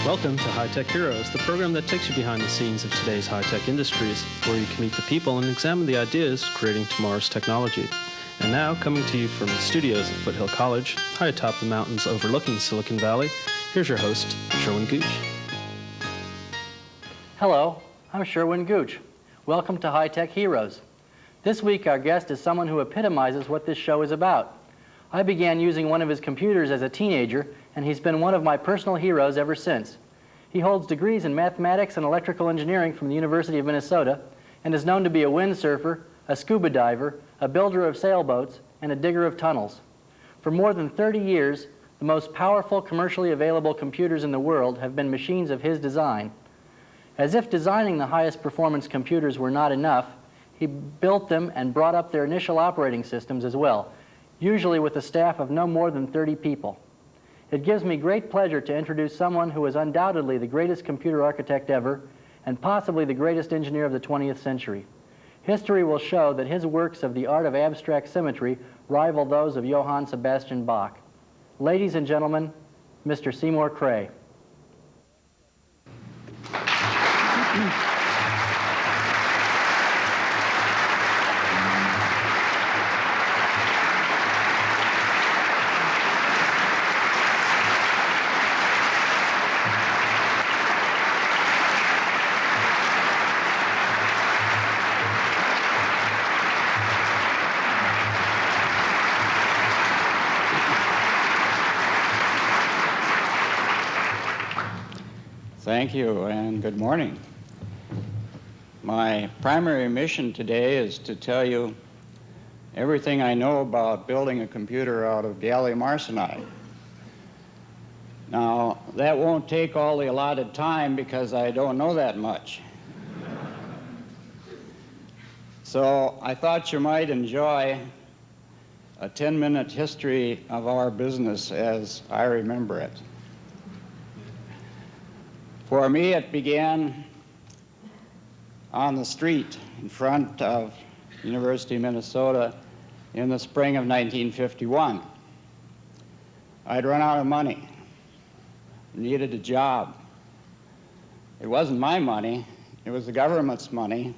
Welcome to High Tech Heroes, the program that takes you behind the scenes of today's high-tech industries, where you can meet the people and examine the ideas creating tomorrow's technology. And now, coming to you from the studios at Foothill College, high atop the mountains overlooking Silicon Valley, here's your host, Sherwin Gooch. Hello, I'm Sherwin Gooch. Welcome to High Tech Heroes. This week, our guest is someone who epitomizes what this show is about. I began using one of his computers as a teenager, and he's been one of my personal heroes ever since. He holds degrees in mathematics and electrical engineering from the University of Minnesota and is known to be a windsurfer, a scuba diver, a builder of sailboats, and a digger of tunnels. For more than 30 years, the most powerful commercially available computers in the world have been machines of his design. As if designing the highest performance computers were not enough, he built them and brought up their initial operating systems as well, usually with a staff of no more than 30 people. It gives me great pleasure to introduce someone who is undoubtedly the greatest computer architect ever and possibly the greatest engineer of the 20th century. History will show that his works of the art of abstract symmetry rival those of Johann Sebastian Bach. Ladies and gentlemen, Mr. Seymour Cray. Thank you, and good morning. My primary mission today is to tell you everything I know about building a computer out of gallium arsenide. Now, that won't take all the allotted time because I don't know that much. So I thought you might enjoy a 10-minute history of our business as I remember it. For me, it began on the street in front of University of Minnesota in the spring of 1951. I'd run out of money, needed a job. It wasn't my money, it was the government's money,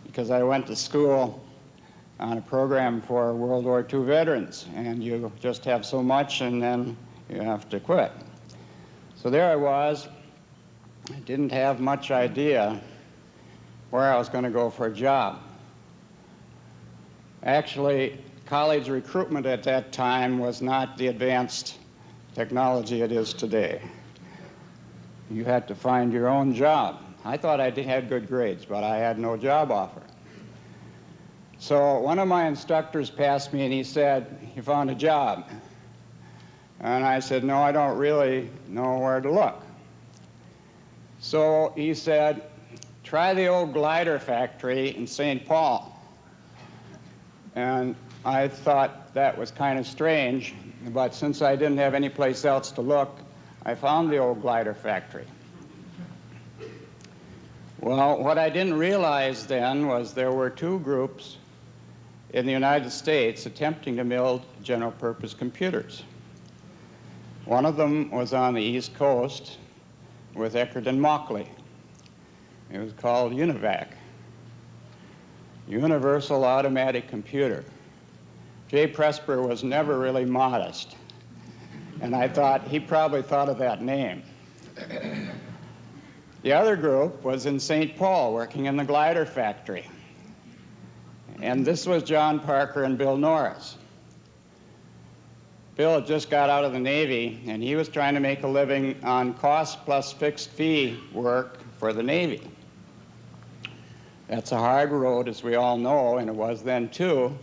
because I went to school on a program for World War II veterans, and you just have so much and then you have to quit. So there I was. I didn't have much idea where I was going to go for a job. Actually, college recruitment at that time was not the advanced technology it is today. You had to find your own job. I thought I had good grades, but I had no job offer. So one of my instructors passed me and he said, "You found a job?" And I said, "No, I don't really know where to look." So he said, "Try the old glider factory in St. Paul." And I thought that was kind of strange, but since I didn't have any place else to look, I found the old glider factory. Well, what I didn't realize then was there were two groups in the United States attempting to build general-purpose computers. One of them was on the East Coast with Eckert-Mauchley. It was called UNIVAC, Universal Automatic Computer. J. Presper was never really modest, and I thought he probably thought of that name. The other group was in St. Paul, working in the glider factory, and this was John Parker and Bill Norris. Bill had just got out of the Navy, and he was trying to make a living on cost plus fixed fee work for the Navy. That's a hard road, as we all know, and it was then too,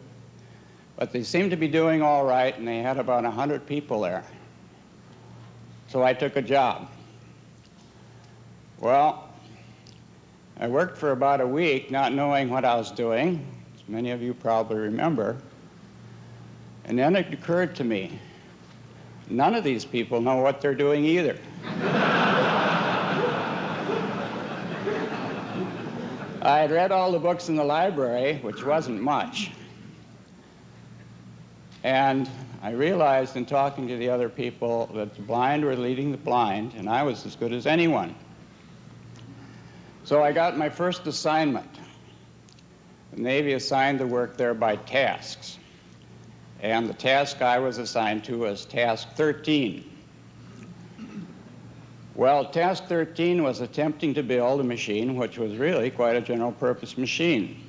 but they seemed to be doing all right, and they had about 100 people there. So I took a job. Well, I worked for about a week, not knowing what I was doing, as many of you probably remember. And then it occurred to me, none of these people know what they're doing either. I had read all the books in the library, which wasn't much. And I realized in talking to the other people that the blind were leading the blind, and I was as good as anyone. So I got my first assignment. The Navy assigned the work there by tasks. And the task I was assigned to was task 13. Well, task 13 was attempting to build a machine which was really quite a general purpose machine.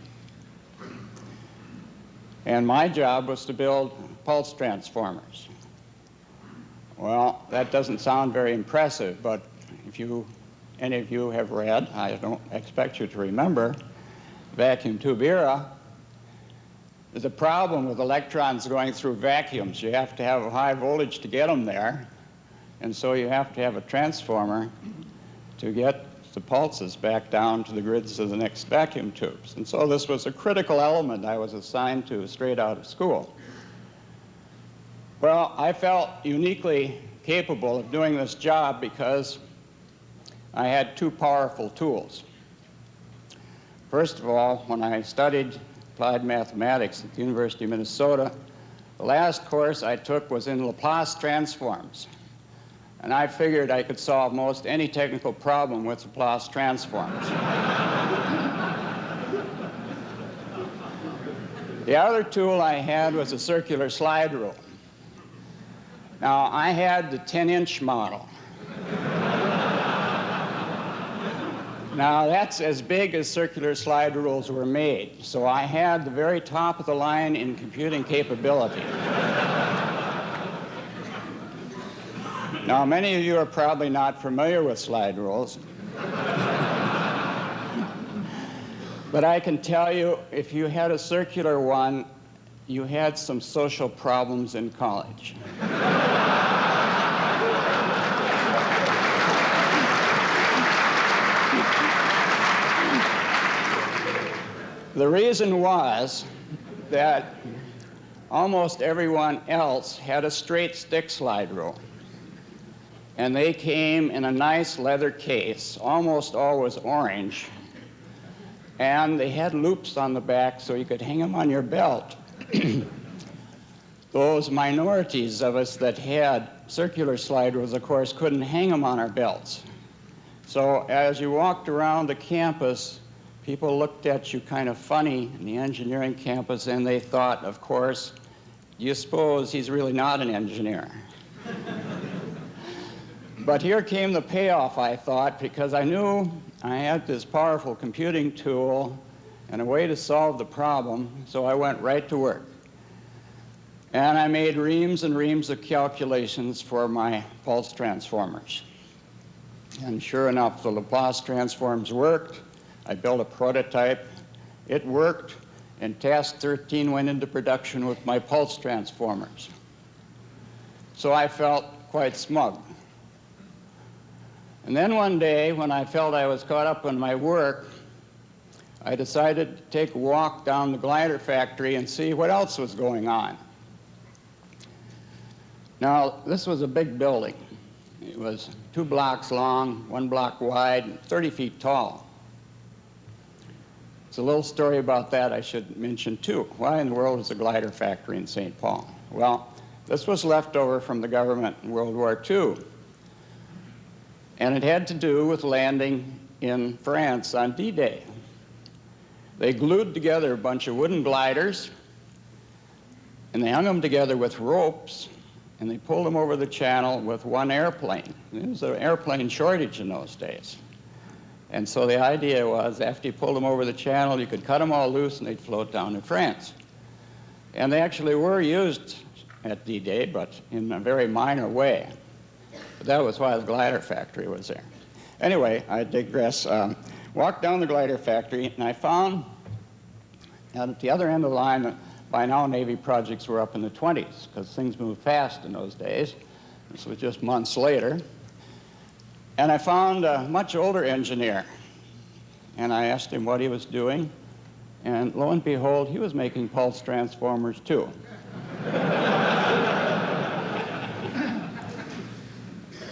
And my job was to build pulse transformers. Well, that doesn't sound very impressive, but if any of you have read, I don't expect you to remember, vacuum tube era, there's a problem with electrons going through vacuums. You have to have a high voltage to get them there, and so you have to have a transformer to get the pulses back down to the grids of the next vacuum tubes. And so this was a critical element I was assigned to straight out of school. Well, I felt uniquely capable of doing this job because I had two powerful tools. First of all, when I studied applied mathematics at the University of Minnesota, the last course I took was in Laplace transforms. And I figured I could solve most any technical problem with Laplace transforms. The other tool I had was a circular slide rule. Now, I had the 10-inch model. Now, that's as big as circular slide rules were made, so I had the very top of the line in computing capability. Now, many of you are probably not familiar with slide rules. But I can tell you, if you had a circular one, you had some social problems in college. The reason was that almost everyone else had a straight stick slide rule. And they came in a nice leather case, almost always orange. And they had loops on the back so you could hang them on your belt. Those minorities of us that had circular slide rules, of course, couldn't hang them on our belts. So as you walked around the campus, people looked at you kind of funny in the engineering campus, and they thought, of course, you suppose he's really not an engineer. But here came the payoff, I thought, because I knew I had this powerful computing tool and a way to solve the problem, so I went right to work. And I made reams and reams of calculations for my pulse transformers. And sure enough, the Laplace transforms worked. I built a prototype. It worked, and task 13 went into production with my pulse transformers. So I felt quite smug. And then one day, when I felt I was caught up in my work, I decided to take a walk down the glider factory and see what else was going on. Now, this was a big building. It was 2 blocks long, 1 block wide, and 30 feet tall. There's a little story about that I should mention, too. Why in the world is a glider factory in St. Paul? Well, this was left over from the government in World War II. And it had to do with landing in France on D-Day. They glued together a bunch of wooden gliders, and they hung them together with ropes, and they pulled them over the channel with one airplane. There was an airplane shortage in those days. And so the idea was, after you pulled them over the channel, you could cut them all loose and they'd float down to France. And they actually were used at D-Day, but in a very minor way. But that was why the glider factory was there. Anyway, I digress. Walked down the glider factory, and I found out at the other end of the line that by now Navy projects were up in the 20s, because things moved fast in those days. This was just months later. And I found a much older engineer, and I asked him what he was doing, and lo and behold, he was making pulse transformers too.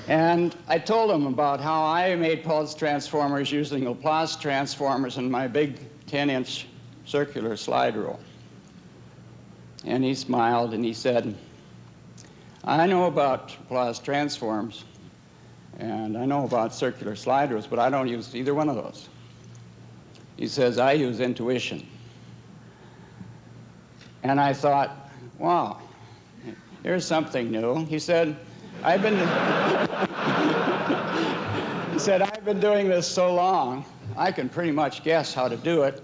And I told him about how I made pulse transformers using Laplace transformers and my big 10-inch circular slide rule. And he smiled and he said, I know about Laplace transforms and I know about circular slide rules, but I don't use either one of those. He says, I use intuition. And I thought, wow, here's something new. He said, I've been doing this so long, I can pretty much guess how to do it.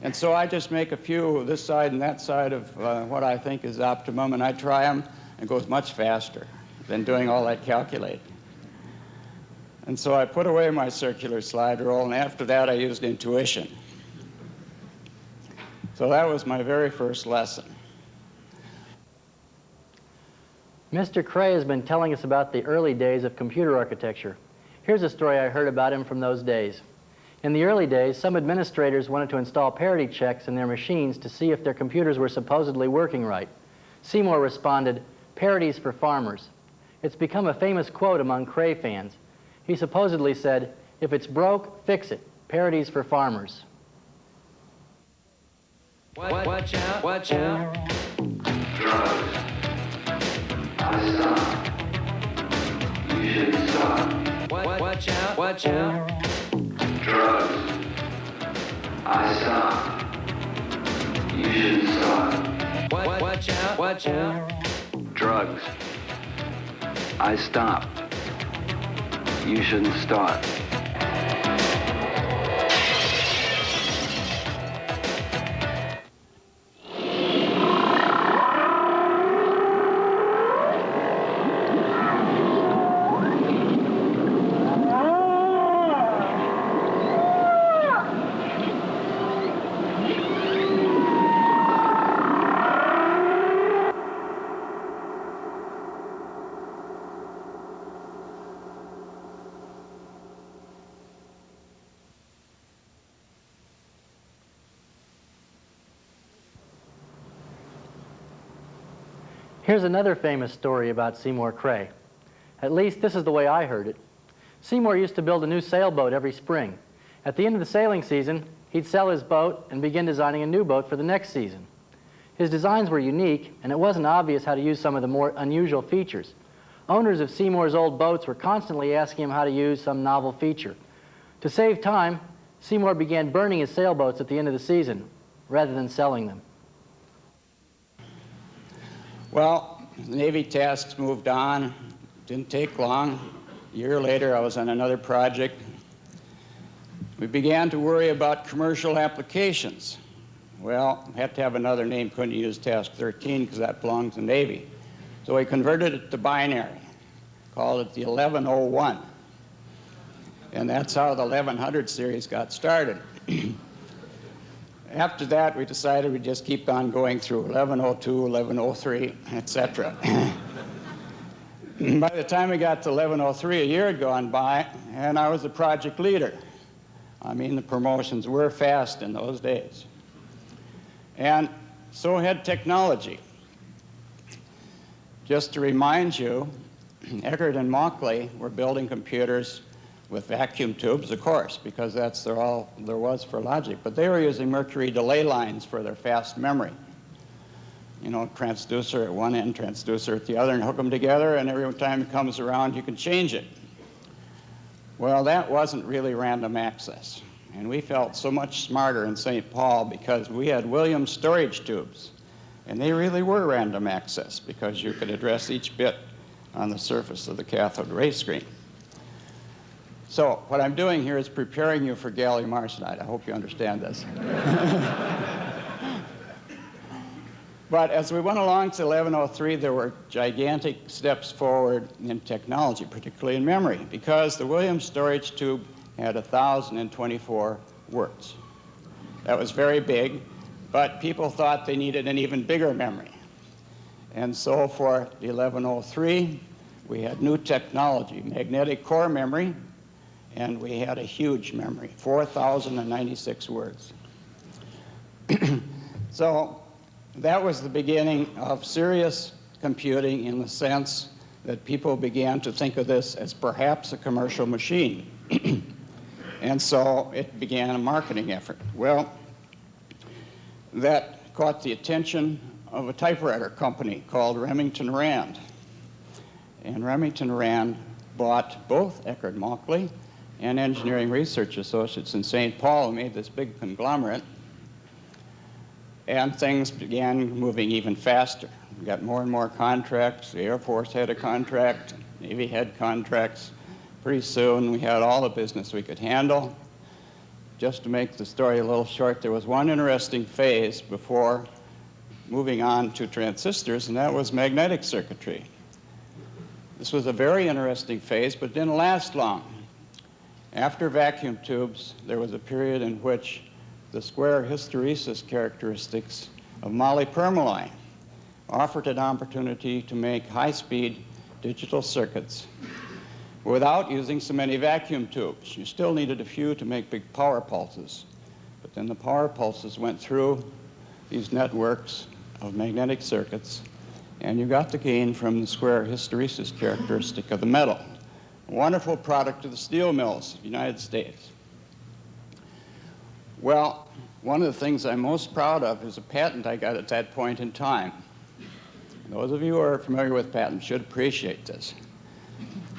And so I just make a few this side and that side of what I think is optimum, and I try them, and it goes much faster than doing all that calculating. And so I put away my circular slide rule, and after that I used intuition. So that was my very first lesson. Mr. Cray has been telling us about the early days of computer architecture. Here's a story I heard about him from those days. In the early days, some administrators wanted to install parity checks in their machines to see if their computers were supposedly working right. Seymour responded, "Parity's for farmers." It's become a famous quote among Cray fans. He supposedly said, "If it's broke, fix it. Parity's for farmers." Watch out, watch out. Drugs. I stop. You shouldn't stop. Watch out, watch out. Drugs. I stop. You shouldn't stop. Watch out, watch out. Drugs. I stop. You shouldn't start. Here's another famous story about Seymour Cray. At least this is the way I heard it. Seymour used to build a new sailboat every spring. At the end of the sailing season, he'd sell his boat and begin designing a new boat for the next season. His designs were unique, and it wasn't obvious how to use some of the more unusual features. Owners of Seymour's old boats were constantly asking him how to use some novel feature. To save time, Seymour began burning his sailboats at the end of the season, rather than selling them. Well, the Navy tasks moved on. Didn't take long. A year later, I was on another project. We began to worry about commercial applications. Well, we had to have another name. Couldn't use Task 13 because that belonged to the Navy. So we converted it to binary, called it the 1101. And that's how the 1100 series got started. After that, we decided we'd just keep on going through 1102, 1103, etc. By the time we got to 1103, a year had gone by, and I was the project leader. I mean, the promotions were fast in those days. And so had technology. Just to remind you, Eckert and Mauchley were building computers with vacuum tubes, of course, because that's all there was for logic. But they were using mercury delay lines for their fast memory. You know, transducer at one end, transducer at the other, and hook them together, and every time it comes around, you can change it. Well, that wasn't really random access. And we felt so much smarter in St. Paul because we had Williams storage tubes. And they really were random access because you could address each bit on the surface of the cathode ray screen. So what I'm doing here is preparing you for gallium arsenide. I hope you understand this. But as we went along to 1103, there were gigantic steps forward in technology, particularly in memory, because the Williams storage tube had 1,024 words. That was very big, but people thought they needed an even bigger memory. And so for the 1103, we had new technology, magnetic core memory, and we had a huge memory, 4,096 words. So that was the beginning of serious computing in the sense that people began to think of this as perhaps a commercial machine. And so it began a marketing effort. Well, that caught the attention of a typewriter company called Remington Rand. And Remington Rand bought both Eckert-Mauchley and Engineering Research Associates in St. Paul, and made this big conglomerate. And things began moving even faster. We got more and more contracts. The Air Force had a contract, Navy had contracts. Pretty soon we had all the business we could handle. Just to make the story a little short, there was one interesting phase before moving on to transistors, and that was magnetic circuitry. This was a very interesting phase, but didn't last long. After vacuum tubes, there was a period in which the square hysteresis characteristics of molypermalloy offered an opportunity to make high-speed digital circuits without using so many vacuum tubes. You still needed a few to make big power pulses, but then the power pulses went through these networks of magnetic circuits, and you got the gain from the square hysteresis characteristic of the metal. A wonderful product of the steel mills of the United States. Well, one of the things I'm most proud of is a patent I got at that point in time. Those of you who are familiar with patents should appreciate this.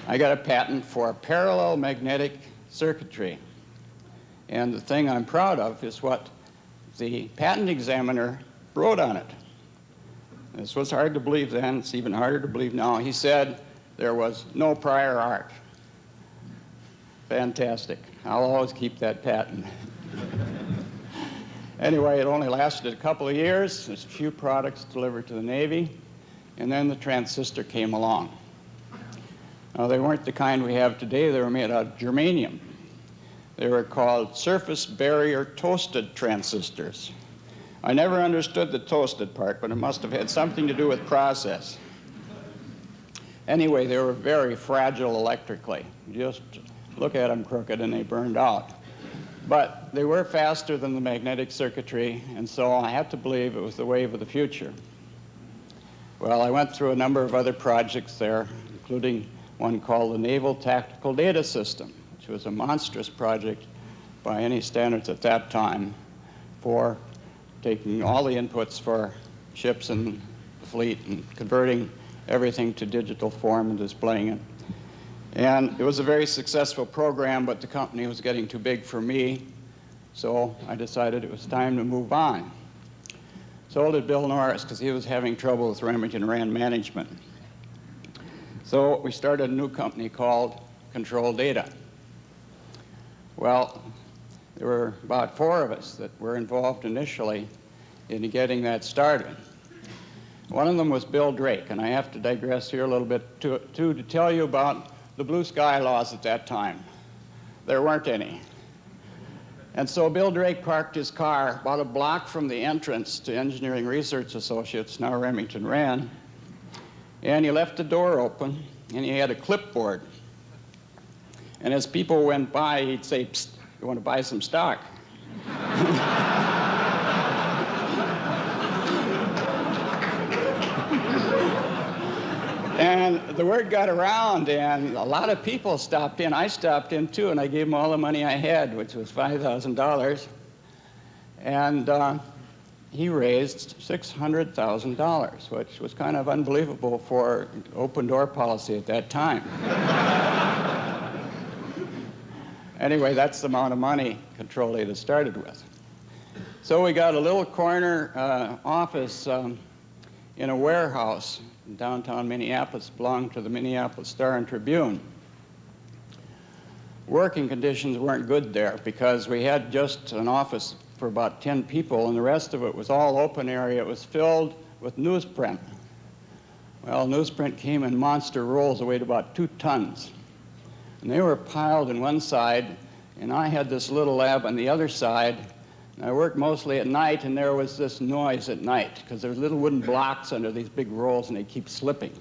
I got a patent for parallel magnetic circuitry. And the thing I'm proud of is what the patent examiner wrote on it. This was hard to believe then, it's even harder to believe now. He said there was no prior art. Fantastic. I'll always keep that patent. Anyway, it only lasted a couple of years. There's a few products delivered to the Navy, and then the transistor came along. Now, they weren't the kind we have today. They were made out of germanium. They were called surface barrier toasted transistors. I never understood the toasted part, but it must have had something to do with process. Anyway, they were very fragile electrically. Just look at them crooked and they burned out. But they were faster than the magnetic circuitry, and so I have to believe it was the wave of the future. Well, I went through a number of other projects there, including one called the Naval Tactical Data System, which was a monstrous project by any standards at that time for taking all the inputs for ships in the fleet and converting everything to digital form and displaying it. And it was a very successful program, but the company was getting too big for me, so I decided it was time to move on. Sold it to Bill Norris because he was having trouble with Remington Rand management. So we started a new company called Control Data. Well, there were about 4 of us that were involved initially in getting that started. One of them was Bill Drake, and I have to digress here a little bit to tell you about the blue sky laws at that time. There weren't any. And so Bill Drake parked his car about a block from the entrance to Engineering Research Associates, now Remington Rand, and he left the door open, and he had a clipboard. And as people went by, he'd say, "Psst, you want to buy some stock?" And the word got around, and a lot of people stopped in. I stopped in, too, and I gave them all the money I had, which was $5,000. And he raised $600,000, which was kind of unbelievable for open-door policy at that time. Anyway, that's the amount of money Control Data started with. So we got a little corner office in a warehouse in downtown Minneapolis, belonged to the Minneapolis Star and Tribune. Working conditions weren't good there because we had just an office for about 10 people, and the rest of it was all open area. It was filled with newsprint. Well, newsprint came in monster rolls that weighed about 2 tons. And they were piled in one side, and I had this little lab on the other side. And I worked mostly at night, and there was this noise at night because there were little wooden blocks under these big rolls, and they keep slipping.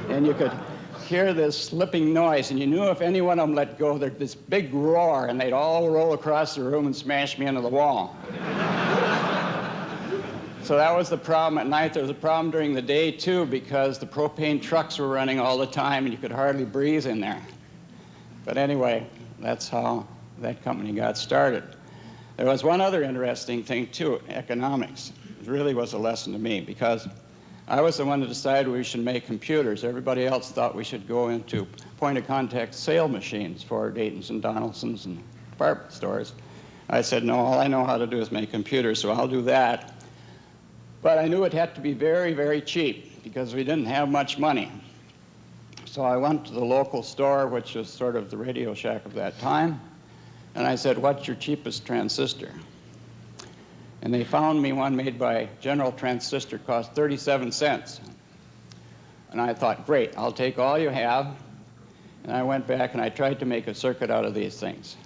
And you could hear this slipping noise, and you knew if any one of them let go, there'd this big roar, and they'd all roll across the room and smash me into the wall. So that was the problem at night. There was a problem during the day, too, because the propane trucks were running all the time, and you could hardly breathe in there. But anyway, that's how that company got started. There was one other interesting thing, too, economics. really was a lesson to me, because I was the one that decided we should make computers. Everybody else thought we should go into point-of-contact sale machines for Dayton's and Donaldson's and department stores. I said, no, all I know how to do is make computers, so I'll do that. But I knew it had to be very, very cheap, because we didn't have much money. So I went to the local store, which was sort of the Radio Shack of that time, and I said, what's your cheapest transistor? And they found me one made by General Transistor, cost 37 cents. And I thought, great, I'll take all you have. And I went back and I tried to make a circuit out of these things.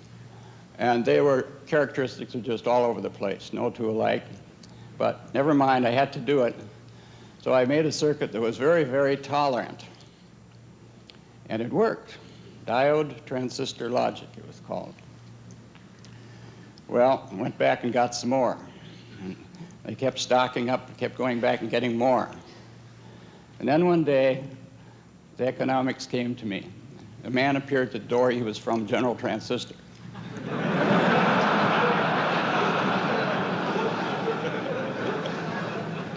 And they were, characteristics were just all over the place, no two alike. But never mind, I had to do it. So I made a circuit that was very, very tolerant. And it worked. Diode transistor logic, it was called. Well, I went back and got some more. And they kept stocking up, kept going back and getting more. And then one day, the economics came to me. A man appeared at the door. He was from General Transistor.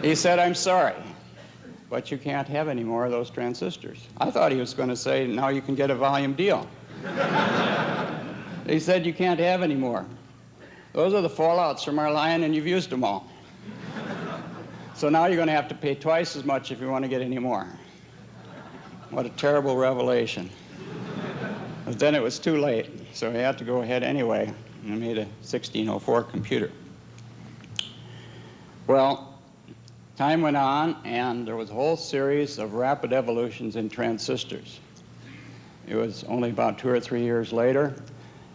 He said, I'm sorry, but you can't have any more of those transistors. I thought he was going to say, now you can get a volume deal. He said, you can't have any more. Those are the fallouts from our line, and you've used them all. So now you're going to have to pay twice as much if you want to get any more. What a terrible revelation. But then it was too late, so I had to go ahead anyway, and I made a 1604 computer. Well, time went on, and there was a whole series of rapid evolutions in transistors. It was only about 2 or 3 years later,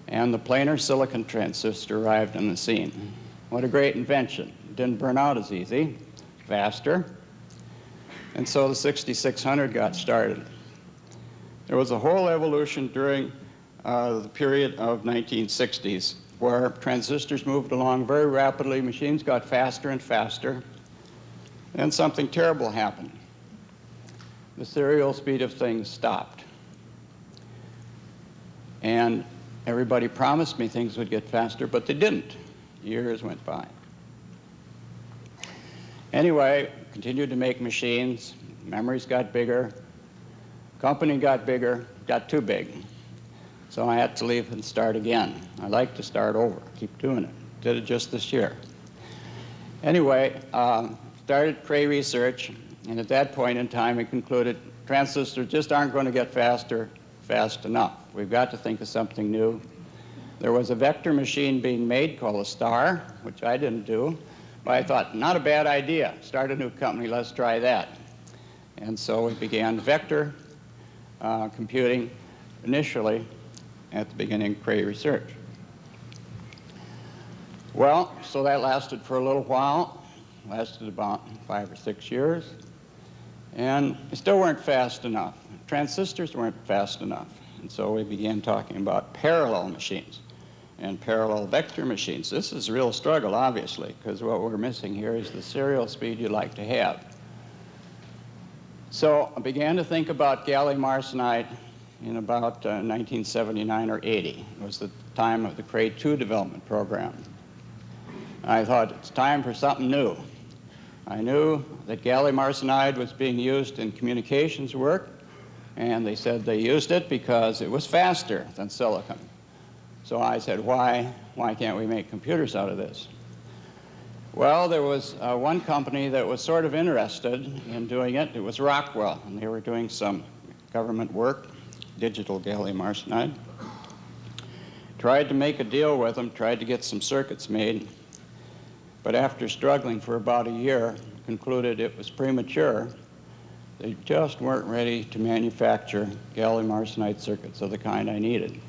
and the planar silicon transistor arrived on the scene. What a great invention. It didn't burn out as easy, faster, and so the 6600 got started. There was a whole evolution during the period of 1960s where transistors moved along very rapidly, machines got faster and faster, and something terrible happened. The serial speed of things stopped. And everybody promised me things would get faster, but they didn't. Years went by. Anyway, continued to make machines. Memories got bigger. Company got bigger, got too big. So I had to leave and start again. I like to start over, keep doing it. Did it just this year. Anyway, started Cray research, and at that point in time, we concluded transistors just aren't going to get faster fast enough. We've got to think of something new. There was a vector machine being made called a star, which I didn't do, but I thought, not a bad idea. Start a new company, let's try that. And so we began vector computing initially at the beginning of Cray research. Well, so that lasted for a little while, lasted about 5 or 6 years, and we still weren't fast enough. Transistors weren't fast enough, and so we began talking about parallel machines and parallel vector machines. This is a real struggle, obviously, because what we're missing here is the serial speed you'd like to have. So I began to think about gallium arsenide in about 1979 or 80. It was the time of the Cray 2 development program. I thought, it's time for something new. I knew that gallium arsenide was being used in communications work, and they said they used it because it was faster than silicon. So I said, why can't we make computers out of this? Well, there was one company that was sort of interested in doing it. It was Rockwell, and they were doing some government work, digital gallium arsenide. Tried to make a deal with them, tried to get some circuits made, but after struggling for about a year, concluded it was premature. They just weren't ready to manufacture gallium arsenide circuits of the kind I needed.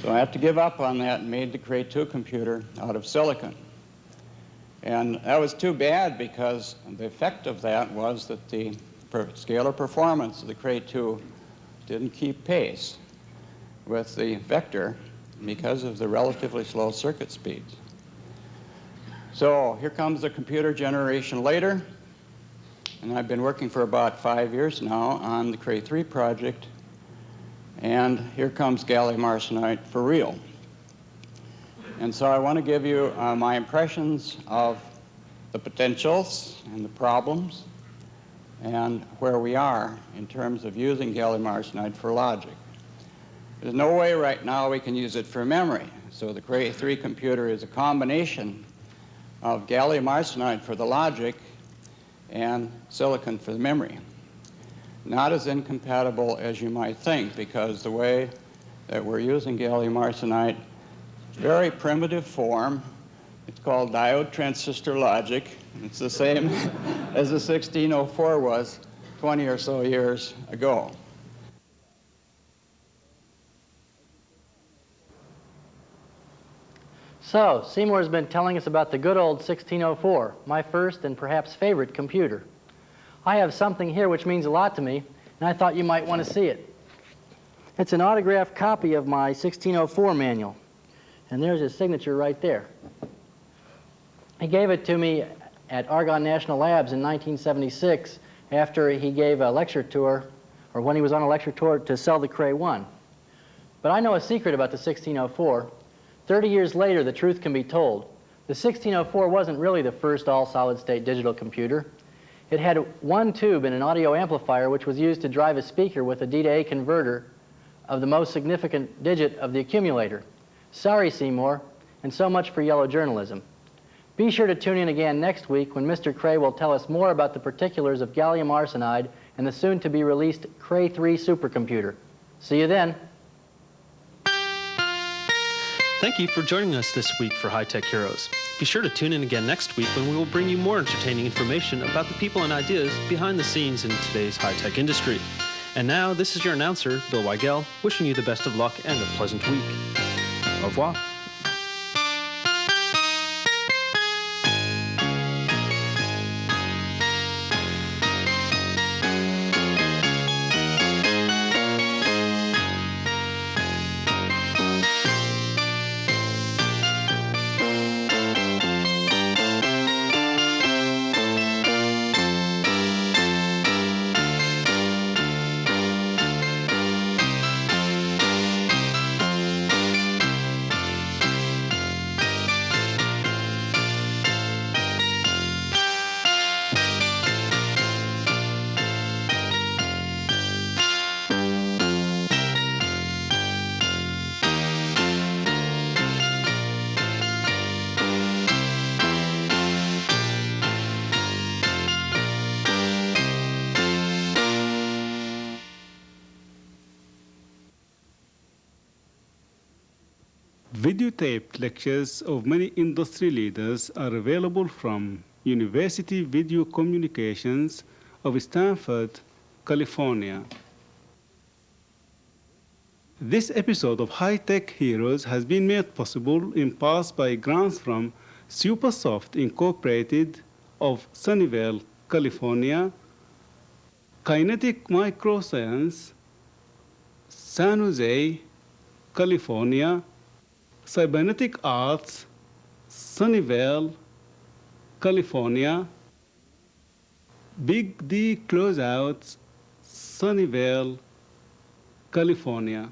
So I had to give up on that and made the Cray 2 computer out of silicon. And that was too bad, because the effect of that was that the scalar performance of the Cray 2 didn't keep pace with the vector because of the relatively slow circuit speeds. So here comes the computer generation later, and I've been working for about 5 years now on the Cray 3 project, and here comes gallium arsenide for real. And so I want to give you my impressions of the potentials and the problems and where we are in terms of using gallium arsenide for logic. There's no way right now we can use it for memory. So the Cray 3 computer is a combination of gallium arsenide for the logic and silicon for the memory. Not as incompatible as you might think, because the way that we're using gallium arsenide, very primitive form. It's called diode transistor logic. It's the same as the 1604 was 20 or so years ago. So, Seymour's been telling us about the good old 1604, my first and perhaps favorite computer. I have something here which means a lot to me, and I thought you might want to see it. It's an autographed copy of my 1604 manual, and there's his signature right there. He gave it to me at Argonne National Labs in 1976 after he gave a lecture tour, or when he was on a lecture tour to sell the Cray 1. But I know a secret about the 1604. 30 years later, the truth can be told. The 1604 wasn't really the first all-solid-state digital computer. It had one tube and an audio amplifier which was used to drive a speaker with a D to A converter of the most significant digit of the accumulator. Sorry, Seymour, and so much for yellow journalism. Be sure to tune in again next week when Mr. Cray will tell us more about the particulars of gallium arsenide and the soon-to-be-released Cray 3 supercomputer. See you then. Thank you for joining us this week for High Tech Heroes. Be sure to tune in again next week when we will bring you more entertaining information about the people and ideas behind the scenes in today's high-tech industry. And now, this is your announcer, Bill Weigel, wishing you the best of luck and a pleasant week. Au revoir. Videotaped lectures of many industry leaders are available from University Video Communications of Stanford, California. This episode of High Tech Heroes has been made possible in part by grants from Supersoft Incorporated of Sunnyvale, California, Kinetic Microscience, San Jose, California, Cybernetic Arts, Sunnyvale, California, Big D Closeouts, Sunnyvale, California.